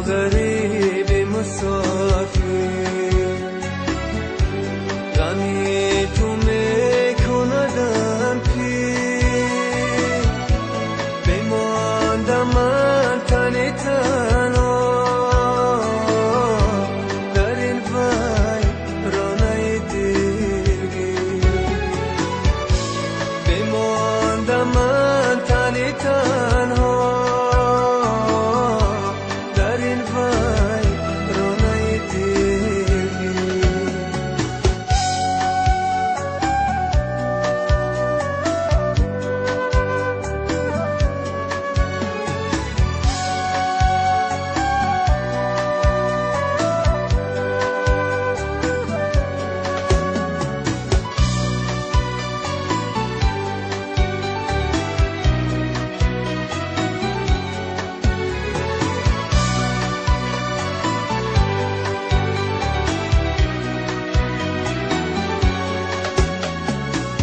غریب مسافر غمی تو میکندم پیر بماندم من تنی تنها در این ویرانه دلگیر بماندم من تنی تنها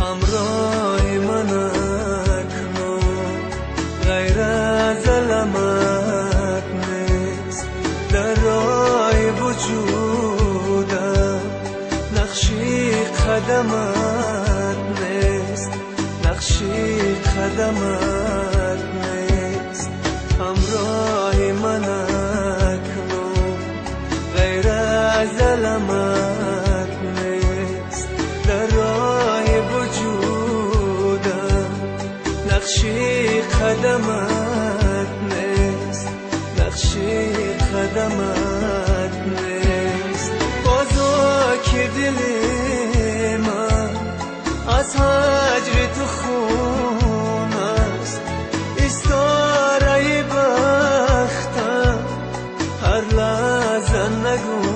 همراه من اکنون غیر از علامت نیست در راه وجودم نقشی قدمت نیست نقشی قدمت نیست همراه من اکنون غیر از علامت نیست در راه نقشی قدمت نیست نقشی قدمت نیست بازا که دل من از هجر تو خون است استاره بختم هر لحظه نگو